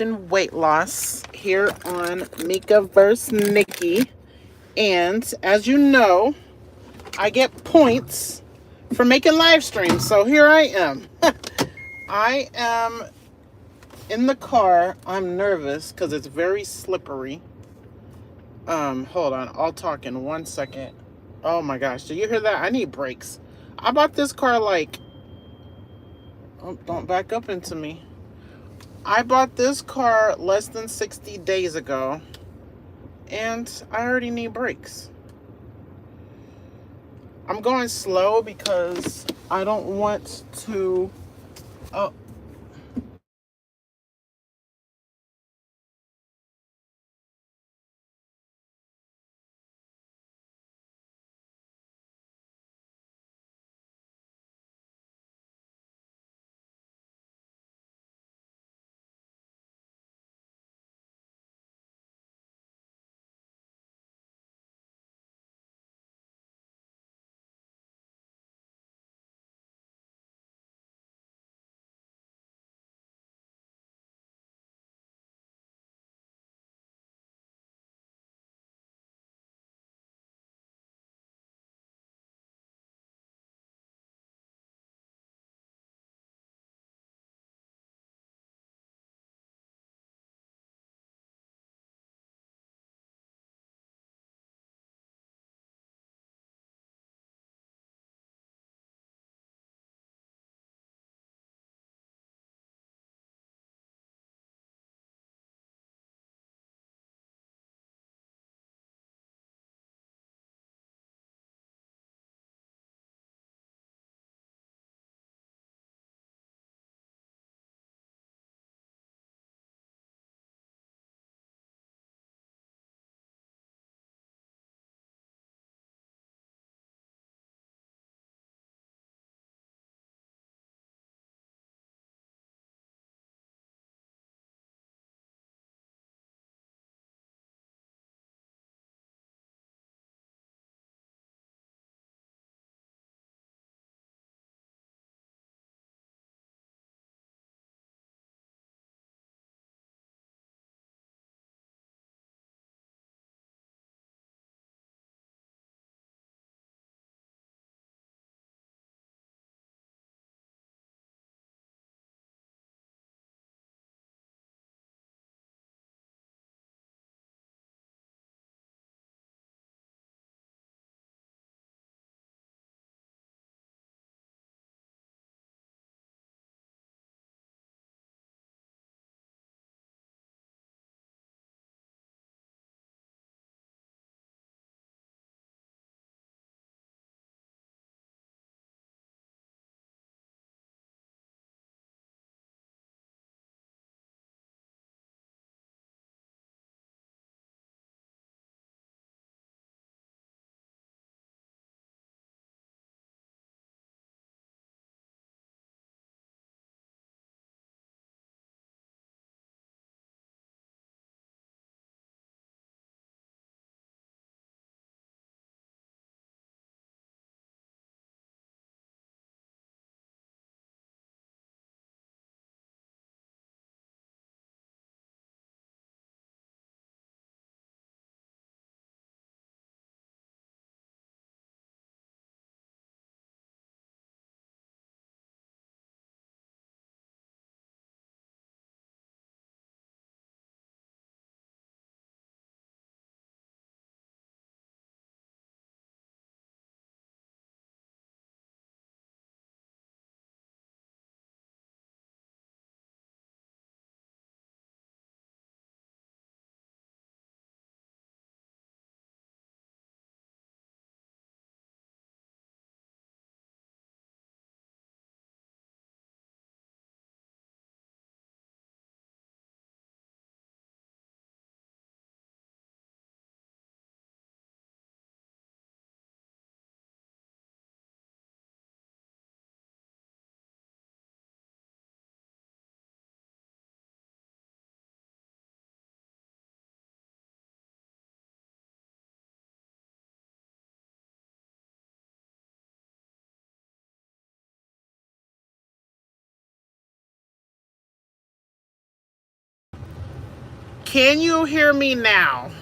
In weight loss here on Mieka vs. Nikki. And as you know, I get points for making live streams. So here I am. I am in the car. I'm nervous because it's very slippery. Hold on. I'll talk in 1 second. Oh my gosh. Do you hear that? I need brakes. I bought this car like... Oh, don't back up into me. I bought this car less than 60 days ago. And I already need brakes. I'm going slow because I don't want to... Oh, Can you hear me now?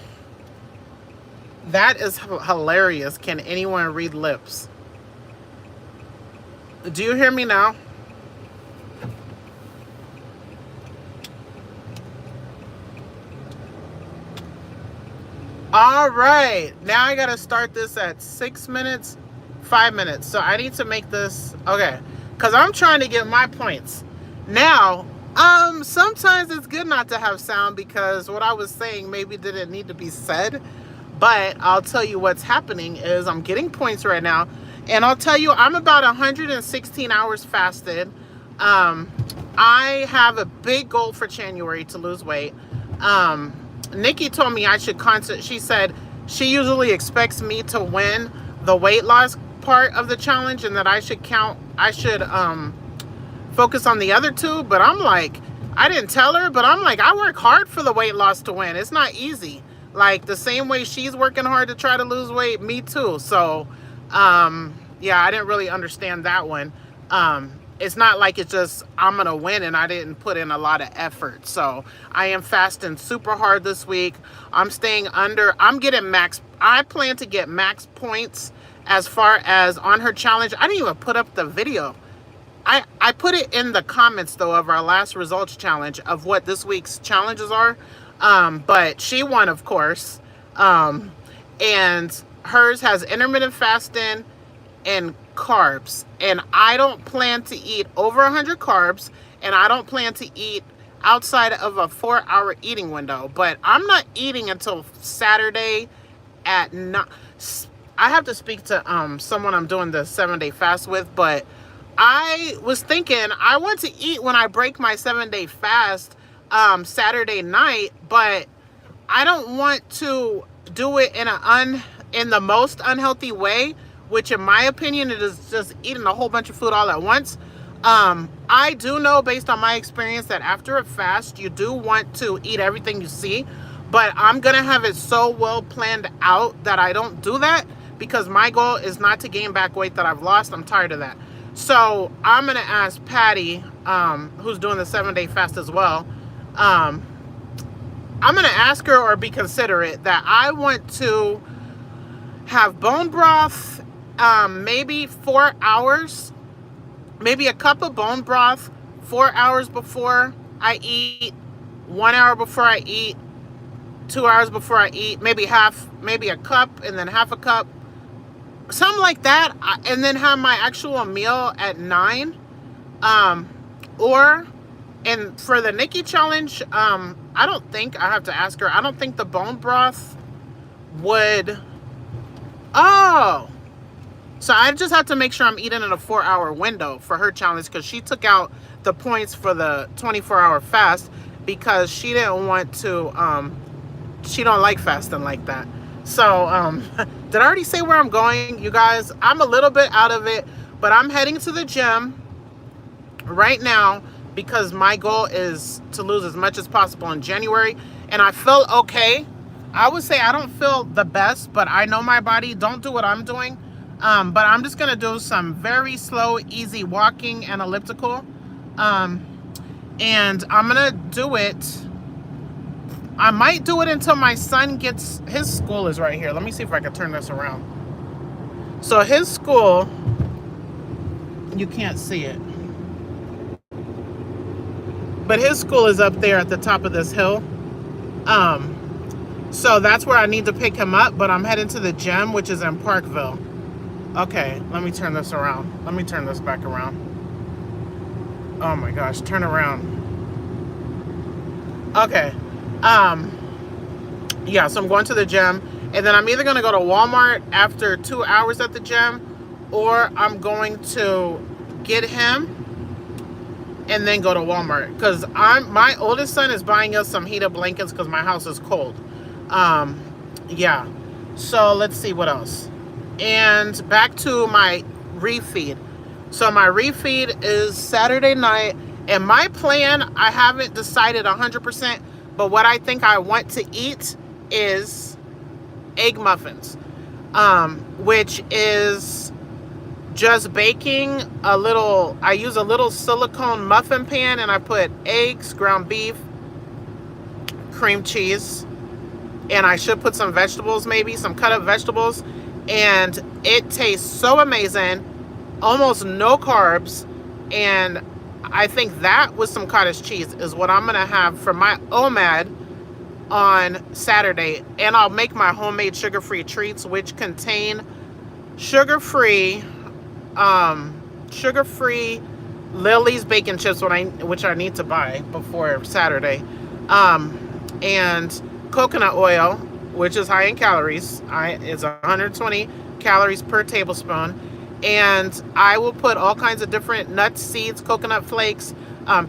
That is hilarious. Can anyone read lips? Do you hear me now? All right. Now I got to start this at 6 minutes, 5 minutes. So I need to make this, okay, because I'm trying to get my points. Now, sometimes it's good not to have sound because what I was saying maybe didn't need to be said. But I'll tell you what's happening is I'm getting points right now. And I'll tell you, I'm about 116 hours fasted. I have a big goal for January to lose weight. Nikki told me I should she said she usually expects me to win the weight loss part of the challenge and that I should focus on the other two. But I'm like, I didn't tell her, but I'm like, I work hard for the weight loss to win. It's not easy. Like the same way she's working hard to try to lose weight, me too. So, yeah, I didn't really understand that one. It's not like it's just, I'm going to win and I didn't put in a lot of effort. So I am fasting super hard this week. I'm staying under, I'm getting max, I plan to get max points as far as on her challenge. I didn't even put up the video. I put it in the comments though of our last results challenge of what this week's challenges are. But she won, of course. And hers has intermittent fasting and carbs. And I don't plan to eat over 100 carbs. And I don't plan to eat outside of a 4-hour eating window. But I'm not eating until Saturday at 9. I have to speak to someone I'm doing the 7-day fast with. But I was thinking I want to eat when I break my 7-day fast Saturday night, but I don't want to do it in the most unhealthy way, which in my opinion it is just eating a whole bunch of food all at once. I do know based on my experience that after a fast you do want to eat everything you see, but I'm gonna have it so well planned out that I don't do that because my goal is not to gain back weight that I've lost. I'm tired of that. So I'm gonna ask Patty, who's doing the 7-day fast as well. I'm going to ask her or be considerate that I want to have bone broth, maybe 4 hours, maybe a cup of bone broth 4 hours before I eat, 1 hour before I eat, 2 hours before I eat, maybe a cup and then half a cup, something like that. And then have my actual meal at 9, and for the Nikki challenge, I don't think, I have to ask her, I don't think the bone broth would, oh, so I just have to make sure I'm eating in a 4-hour window for her challenge because she took out the points for the 24-hour fast because she didn't want to, she don't like fasting like that. So, did I already say where I'm going, you guys? I'm a little bit out of it, but I'm heading to the gym right now because my goal is to lose as much as possible in January. And I feel okay. I would say I don't feel the best, but I know my body. Don't do what I'm doing. But I'm just going to do some very slow, easy walking and elliptical. And I'm going to do it. I might do it until my son gets, his school is right here. Let me see if I can turn this around. So his school, you can't see it, but his school is up there at the top of this hill. So that's where I need to pick him up, but I'm heading to the gym, which is in Parkville. Okay, let me turn this around. Let me turn this back around. Oh my gosh, turn around. Okay. Yeah, so I'm going to the gym, and then I'm either going to go to Walmart after 2 hours at the gym, or I'm going to get him and then go to Walmart because my oldest son is buying us some heated blankets because my house is cold. Yeah, so let's see what else. And back to my refeed. So my refeed is Saturday night, and my plan, I haven't decided 100%, but what I think I want to eat is egg muffins, which is just baking a little, I use a little silicone muffin pan and I put eggs, ground beef, cream cheese, and I should put some vegetables, maybe some cut up vegetables, and it tastes so amazing. Almost no carbs, and I think that with some cottage cheese is what I'm gonna have for my OMAD on Saturday. And I'll make my homemade sugar-free treats, which contain sugar-free sugar-free Lily's bacon chips, which I need to buy before Saturday, and coconut oil, which is high in calories. It's 120 calories per tablespoon. And I will put all kinds of different nuts, seeds, coconut flakes,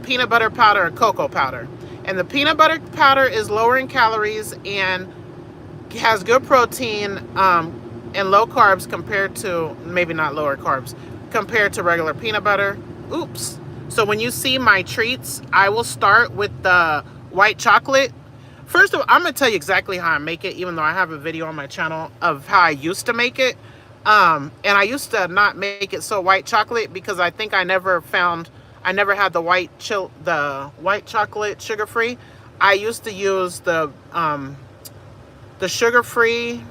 peanut butter powder, and cocoa powder. And the peanut butter powder is lower in calories and has good protein and low carbs compared to, maybe not lower carbs, compared to regular peanut butter. Oops. So when you see my treats, I will start with the white chocolate. First of all, I'm going to tell you exactly how I make it, even though I have a video on my channel of how I used to make it. And I used to not make it so white chocolate because I think I never had the white chocolate sugar-free. I used to use the sugar-free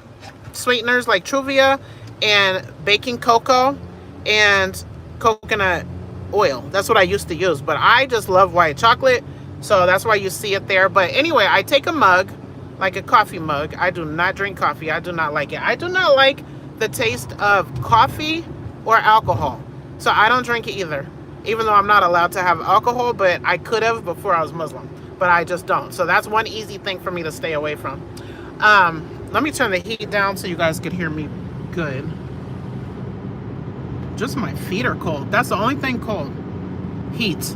sweeteners like Truvia and baking cocoa and coconut oil. That's what I used to use, but I just love white chocolate, so that's why you see it there. But anyway, I take a mug, like a coffee mug. I do not drink coffee. I do not like it. I do not like the taste of coffee or alcohol, so I don't drink it either, even though I'm not allowed to have alcohol, but I could have before I was Muslim, but I just don't. So that's one easy thing for me to stay away from. Let me turn the heat down so you guys can hear me good. Just my feet are cold. That's the only thing cold. Heat.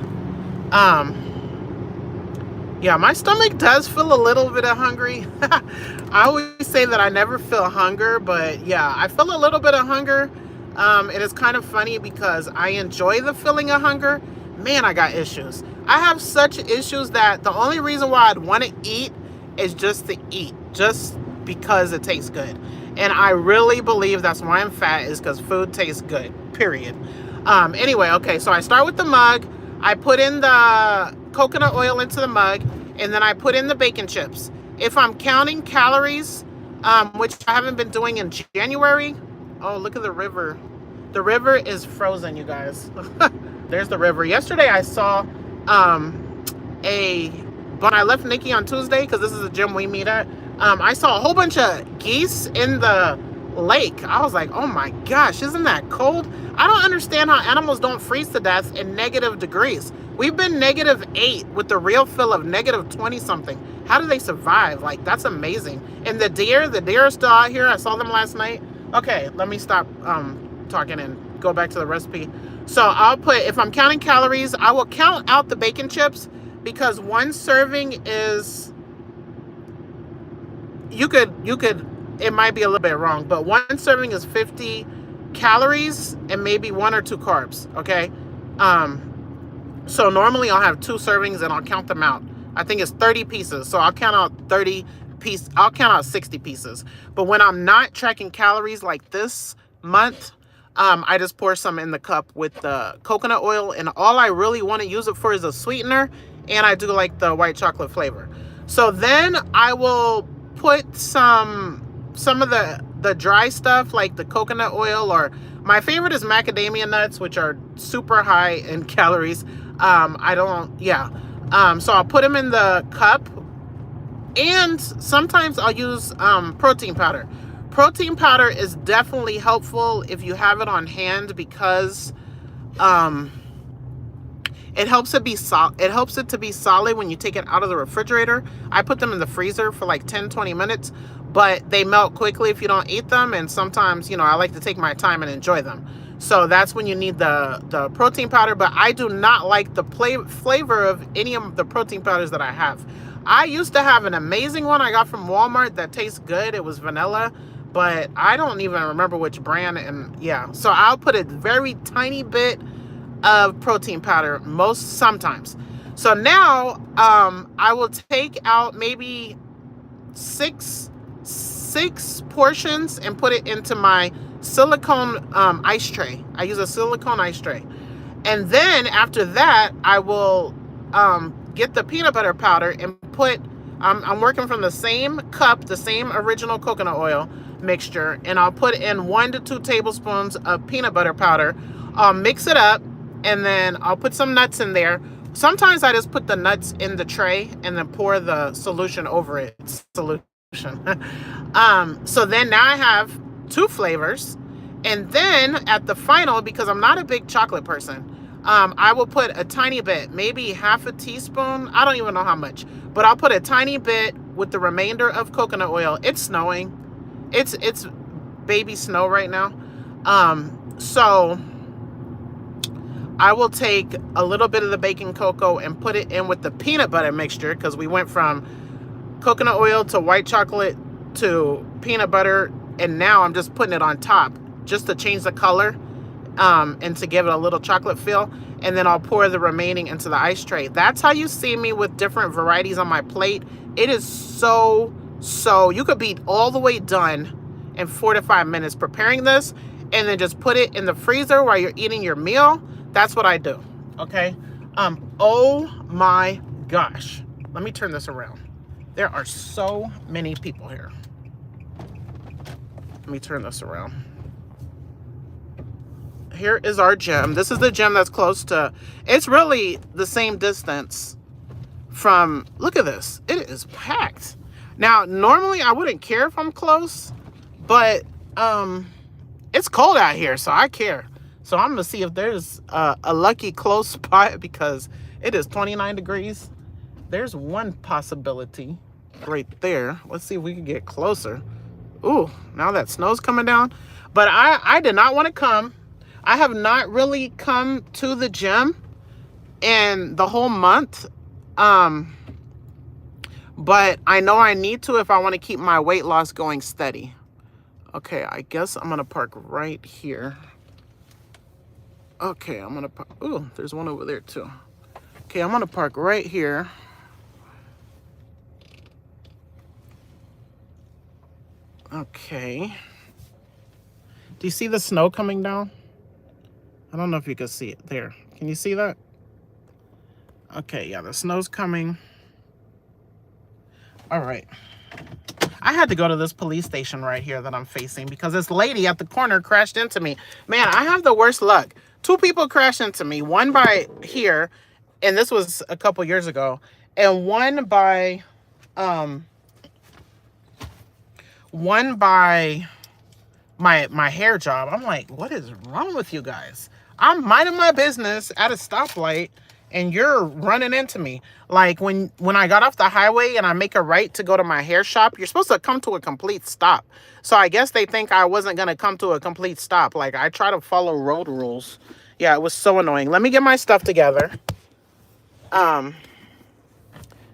Yeah, my stomach does feel a little bit of hungry. I always say that I never feel hunger, but yeah, I feel a little bit of hunger. It is kind of funny because I enjoy the feeling of hunger. Man, I got issues. I have such issues that the only reason why I'd want to eat is just to eat, just because it tastes good. And I really believe that's why I'm fat, is because food tastes good, period. Anyway, okay, so I start with the mug. I put in the coconut oil into the mug, and then I put in the bacon chips. If I'm counting calories, which I haven't been doing in January. Oh, look at the river. The river is frozen, you guys. There's the river. Yesterday I saw when I left Nikki on Tuesday, because this is a gym we meet at, I saw a whole bunch of geese in the lake. I was like, oh my gosh, isn't that cold? I don't understand how animals don't freeze to death in negative degrees. We've been -8 with the real feel of -20 something. How do they survive? Like, that's amazing. And the deer are still out here. I saw them last night. Okay, let me stop talking and go back to the recipe. So I'll put, if I'm counting calories, I will count out the bacon chips, because one serving is, you could, it might be a little bit wrong, but one serving is 50 calories and maybe 1 or 2 carbs, okay? So normally I'll have 2 servings and I'll count them out. I think it's 30 pieces, so I'll count out 30 pieces. I'll count out 60 pieces. But when I'm not tracking calories like this month, I just pour some in the cup with the coconut oil, and all I really want to use it for is a sweetener, and I do like the white chocolate flavor. So then I will put some of the dry stuff, like the coconut oil, or my favorite is macadamia nuts, which are super high in calories. So I'll put them in the cup, and sometimes I'll use protein powder. Protein powder is definitely helpful if you have it on hand, because it helps it to be solid when you take it out of the refrigerator. I put them in the freezer for like 10-20 minutes, but they melt quickly if you don't eat them, and sometimes, I like to take my time and enjoy them. So that's when you need the protein powder, but I do not like the flavor of any of the protein powders that I have. I used to have an amazing one I got from Walmart that tastes good. It was vanilla, but I don't even remember which brand, and yeah. So I'll put a very tiny bit of protein powder sometimes. So now I will take out maybe six portions and put it into my silicone ice tray. I use a silicone ice tray. And then after that, I will get the peanut butter powder and put I'm working from the same cup, the same original coconut oil mixture, and I'll put in 1 to 2 tablespoons of peanut butter powder. I'll mix it up, and then I'll put some nuts in there. Sometimes I just put the nuts in the tray and then pour the solution over it. Solution. So then now I have 2 flavors. And then at the final, because I'm not a big chocolate person, I will put a tiny bit, maybe half a teaspoon. I don't even know how much, but I'll put a tiny bit with the remainder of coconut oil. It's snowing. It's baby snow right now. So I will take a little bit of the baking cocoa and put it in with the peanut butter mixture, because we went from coconut oil to white chocolate to peanut butter, and now I'm just putting it on top just to change the color and to give it a little chocolate feel. And then I'll pour the remaining into the ice tray. That's how you see me with different varieties on my plate. It is so, you could be all the way done in 4 to 5 minutes preparing this, and then just put it in the freezer while you're eating your meal. That's what I do, okay? Oh my gosh. Let me turn this around. There are so many people here. Let me turn this around. Here is our gym. This is the gym that's close to, it's really the same distance from, look at this. It is packed. Now, normally I wouldn't care if I'm close, but it's cold out here, so I care. So I'm gonna see if there's a lucky close spot, because it is 29 degrees. There's one possibility right there. Let's see if we can get closer. Ooh, now that snow's coming down. But I did not want to come. I have not really come to the gym in the whole month. But I know I need to if I want to keep my weight loss going steady. Okay, I guess I'm going to park right here. Okay, I'm going to park. Ooh, there's one over there too. Okay, I'm going to park right here. Okay. Do you see the snow coming down? I don't know if you can see it there. Can you see that? Okay, yeah, the snow's coming. All right. I had to go to this police station right here that I'm facing, because this lady at the corner crashed into me. Man, I have the worst luck. 2 people crashed into me. One by here, and this was a couple years ago, and one by my hair job. I'm like, what is wrong with you guys? I'm minding my business at a stoplight, and you're running into me. Like when I got off the highway and I make a right to go to my hair shop, you're supposed to come to a complete stop. So I guess they think I wasn't going to come to a complete stop. Like, I try to follow road rules. Yeah, it was so annoying. Let me get my stuff together.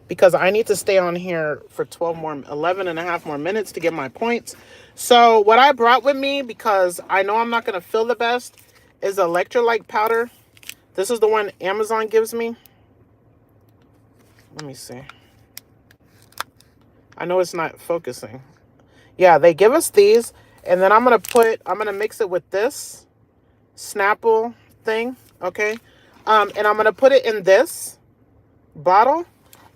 Because I need to stay on here for 11 and a half more minutes to get my points. So what I brought with me, because I know I'm not going to feel the best, is electrolyte powder. This is the one Amazon gives me. Let me see. I know it's not focusing. Yeah, they give us these, and then I'm going to mix it with this Snapple thing, okay? And I'm going to put it in this bottle,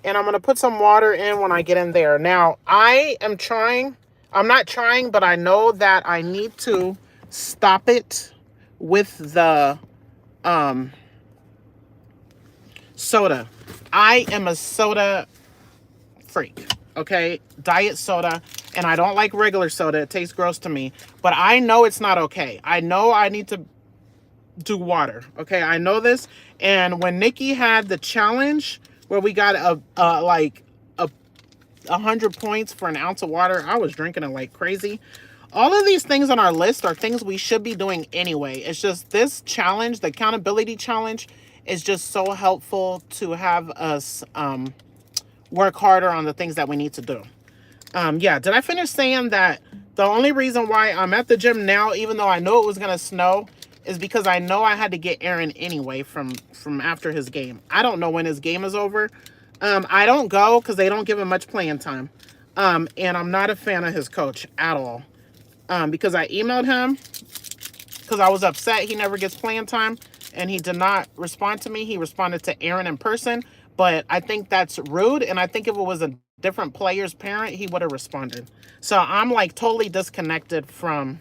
and I'm going to put some water in when I get in there. Now, I'm not trying, but I know that I need to stop it with the soda. I am a soda freak, okay? Diet soda, and I don't like regular soda. It tastes gross to me, but I know it's not okay. I know I need to do water, okay? I know this, and when Nikki had the challenge where we got like 100 points for an ounce of water, I was drinking it like crazy. All of these things on our list are things we should be doing anyway. It's just this challenge, the accountability challenge, is just so helpful to have us work harder on the things that we need to do. Yeah, did I finish saying that the only reason why I'm at the gym now, even though I know it was going to snow, is because I know I had to get Aaron anyway from after his game. I don't know when his game is over. I don't go because they don't give him much playing time. And I'm not a fan of his coach at all. Because I emailed him because I was upset he never gets playing time, and he did not respond to me. He responded to Aaron in person, but I think that's rude, and I think if it was a different player's parent, he would have responded. So I'm like totally disconnected from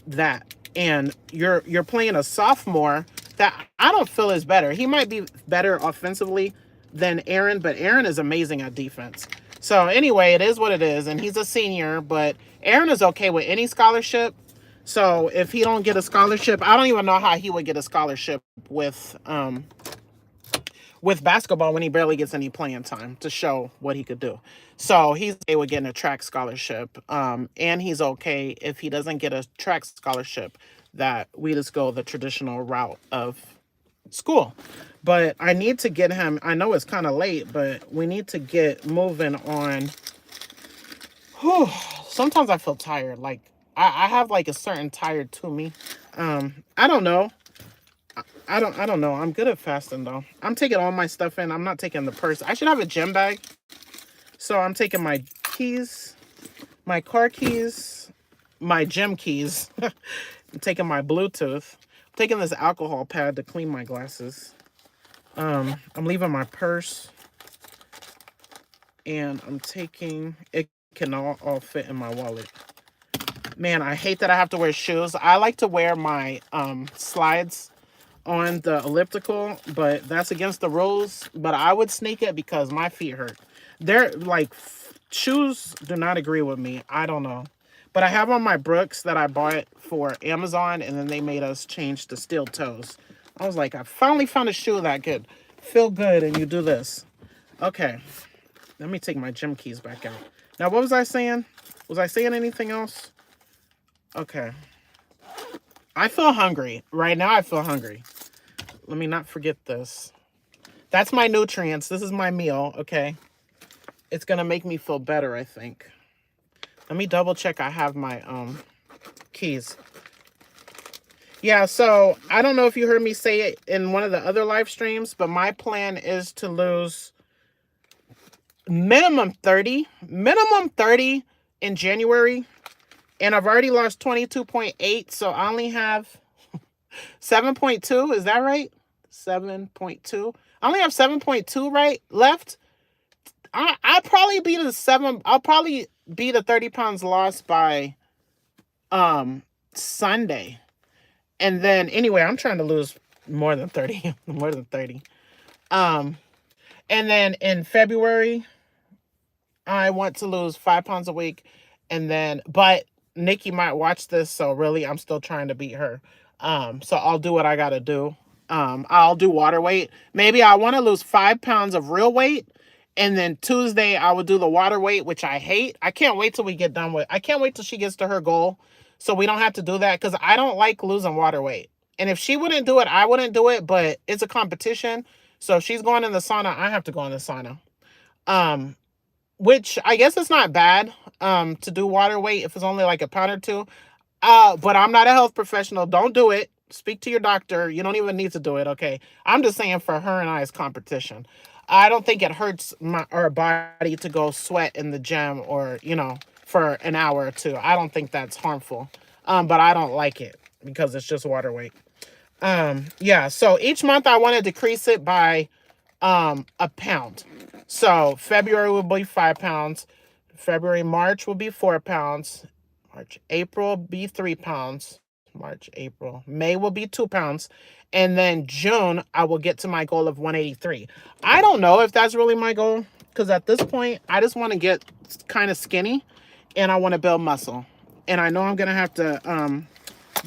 that. And you're playing a sophomore that I don't feel is better. He might be better offensively than Aaron, but Aaron is amazing at defense. So anyway, it is what it is, and he's a senior, but Aaron is okay with any scholarship. So if he don't get a scholarship, I don't even know how he would get a scholarship with basketball when he barely gets any playing time to show what he could do. So he's okay with getting a track scholarship. And he's okay if he doesn't get a track scholarship that we just go the traditional route of school. But I need to get him, I know it's kind of late, but we need to get moving on. Whew, sometimes I feel tired. Like I have like a certain tired to me. I don't know. I don't know. I'm good at fasting though. I'm taking all my stuff in. I'm not taking the purse. I should have a gym bag. So I'm taking my keys, my car keys, my gym keys. I'm taking my Bluetooth. I'm taking this alcohol pad to clean my glasses. I'm leaving my purse. And I'm taking, it can all fit in my wallet. Man, I hate that I have to wear shoes. I like to wear my slides on the elliptical, but that's against the rules. But I would sneak it because my feet hurt. They're like, shoes do not agree with me. I don't know. But I have on my Brooks that I bought for Amazon, and then they made us change to steel toes. I was like, I finally found a shoe that could feel good, and you do this. Okay, let me take my gym keys back out. Now, what was I saying? Was I saying anything else? Okay. I feel hungry. Right now, I feel hungry. Let me not forget this. That's my nutrients. This is my meal, okay? It's going to make me feel better, I think. Let me double check I have my keys. Yeah, so I don't know if you heard me say it in one of the other live streams, but my plan is to lose minimum 30 in January. And I've already lost 22.8, so I only have 7.2. Is that right? 7.2. I only have 7.2 right left. I'll probably be the 7. I'll probably be the 30 pounds lost by Sunday. And then anyway, I'm trying to lose more than 30. More than 30. And then in February, I want to lose 5 pounds a week. And then, but Nikki might watch this, so really I'm still trying to beat her. So I'll do what I gotta do. I'll do water weight. Maybe I want to lose 5 pounds of real weight, and then Tuesday I will do the water weight, which I hate. I can't wait till we get done with. I can't wait till she gets to her goal, so we don't have to do that, because I don't like losing water weight. And if she wouldn't do it, I wouldn't do it. But it's a competition, so if she's going in the sauna, I have to go in the sauna. Which I guess it's not bad to do water weight if it's only like a pound or two. But I'm not a health professional. Don't do it. Speak to your doctor. You don't even need to do it, okay? I'm just saying for her and I's competition. I don't think it hurts our body to go sweat in the gym or, for an hour or two. I don't think that's harmful. But I don't like it because it's just water weight. Yeah, so each month I want to decrease it by a pound. So February will be 5 pounds. March will be 4 pounds. April be 3 pounds. May will be 2 pounds. And then June, I will get to my goal of 183. I don't know if that's really my goal, because at this point, I just want to get kind of skinny and I want to build muscle. And I know I'm going to have to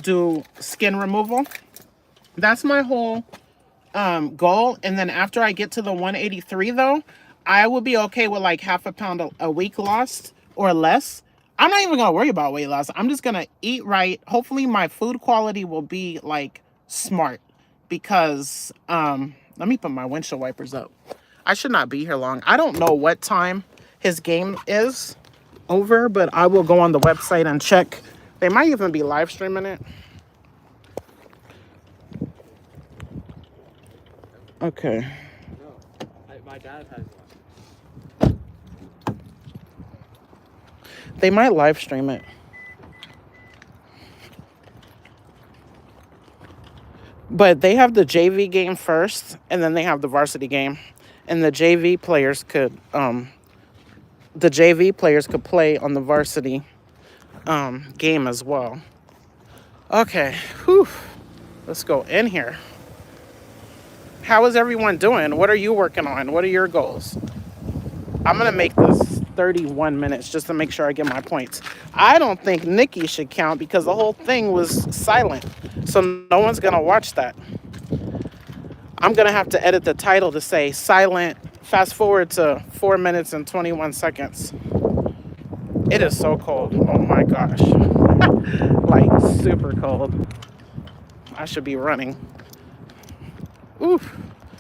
do skin removal. That's my whole goal. And then after I get to the 183 though, I will be okay with like half a pound a week lost or less. I'm not even gonna worry about weight loss. I'm just gonna eat right. Hopefully my food quality will be like smart, because let me put my windshield wipers up. I should not be here long. I don't know what time his game is over, but I will go on the website and check. They might even be live streaming it. Okay. No, my dad has one. They might live stream it. But they have the JV game first, and then they have the varsity game. And the JV players could the JV players could play on the varsity game as well. Okay, whew. Let's go in here. How is everyone doing? What are you working on? What are your goals? I'm going to make this 31 minutes just to make sure I get my points. I don't think Nikki should count because the whole thing was silent. So no one's going to watch that. I'm going to have to edit the title to say silent, fast forward to 4 minutes and 21 seconds. It is so cold. Oh my gosh. Like super cold. I should be running. Ooh,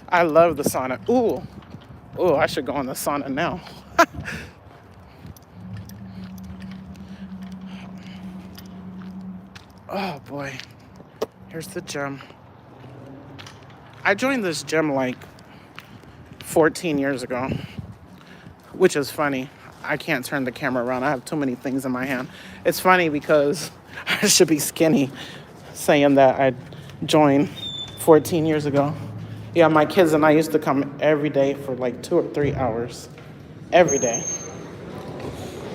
I love the sauna. Ooh, I should go in the sauna now. Oh boy, here's the gym. I joined this gym like 14 years ago, which is funny. I can't turn the camera around. I have too many things in my hand. It's funny because I should be skinny saying that I joined 14 years ago. Yeah, my kids and I used to come every day for like 2 or 3 hours. Every day.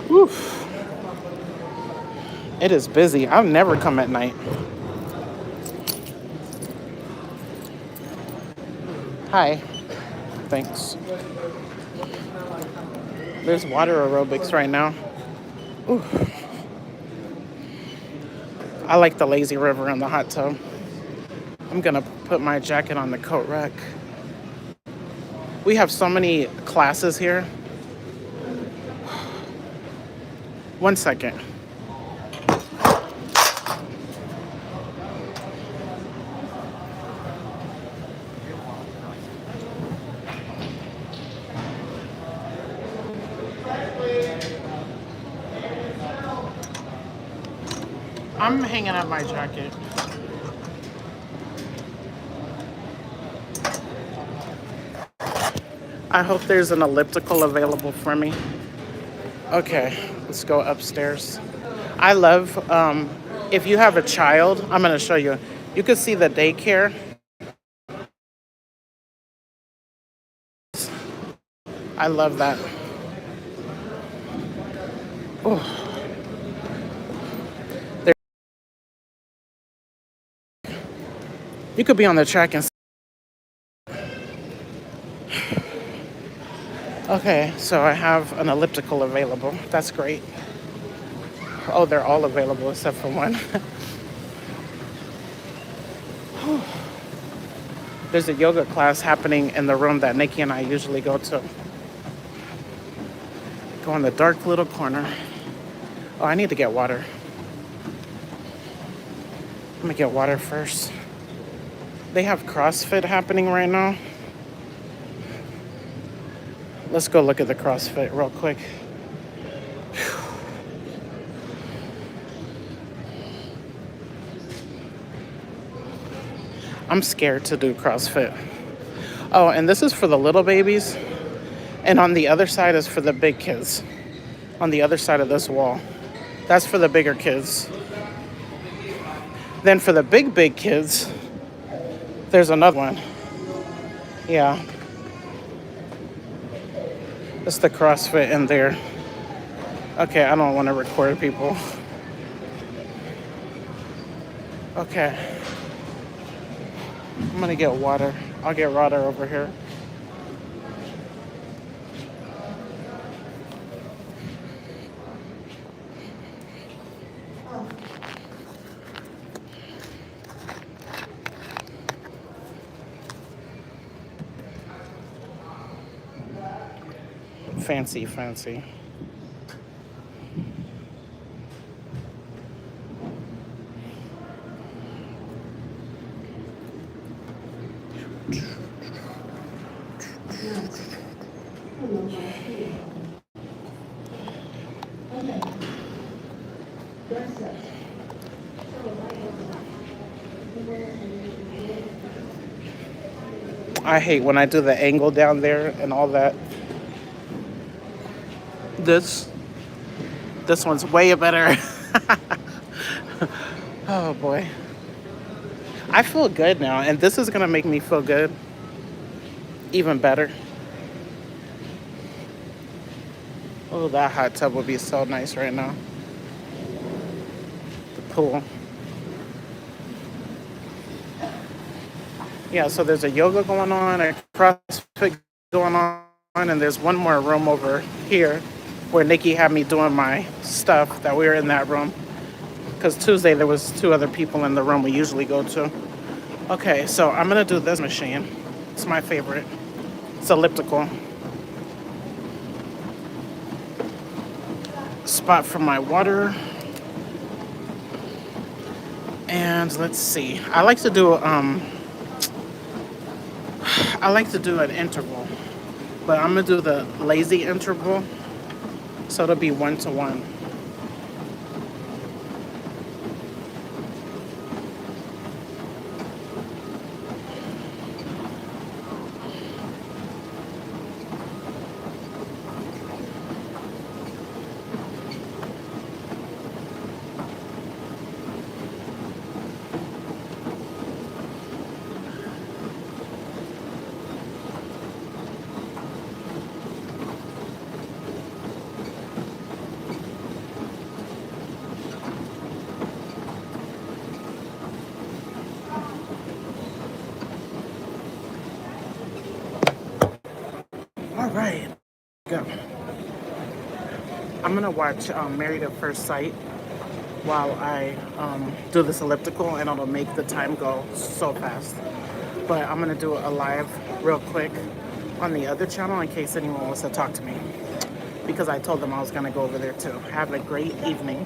Whew. It is busy. I've never come at night. Hi. Thanks. There's water aerobics right now. Ooh. I like the lazy river and the hot tub. I'm gonna put my jacket on the coat rack. We have so many classes here. 1 second. I'm hanging up my jacket. I hope there's an elliptical available for me. Okay, let's go upstairs. I love, if you have a child, I'm gonna show you. You can see the daycare. I love that. Oh. You could be on the track and... Okay, so I have an elliptical available. That's great. Oh, they're all available except for one. There's a yoga class happening in the room that Nikki and I usually go to. Go in the dark little corner. Oh, I need to get water. Let me get water first. They have CrossFit happening right now. Let's go look at the CrossFit real quick. I'm scared to do CrossFit. Oh, and this is for the little babies. And on the other side is for the big kids. On the other side of this wall. That's for the bigger kids. Then for the big kids, there's another one. Yeah. It's the CrossFit in there. Okay, I don't want to record people. Okay. I'm gonna get water. I'll get water over here. Fancy. I hate when I do the angle down there and all that. This one's way better. Oh boy. I feel good now, and this is gonna make me feel good even better. Oh, that hot tub would be so nice right now. The pool. Yeah, so there's a yoga going on, a CrossFit going on, and there's one more room over here where Nikki had me doing my stuff that we were in that room. Because Tuesday there was two other people in the room we usually go to. Okay, so I'm gonna do this machine. It's my favorite. It's elliptical. Spot for my water. And let's see. I like to do an interval, but I'm gonna do the lazy interval, so it'll be 1 to 1. All right, go. I'm gonna watch Married at First Sight while I do this elliptical, and it'll make the time go so fast. But I'm gonna do a live real quick on the other channel in case anyone wants to talk to me, because I told them I was gonna go over there too. Have a great evening.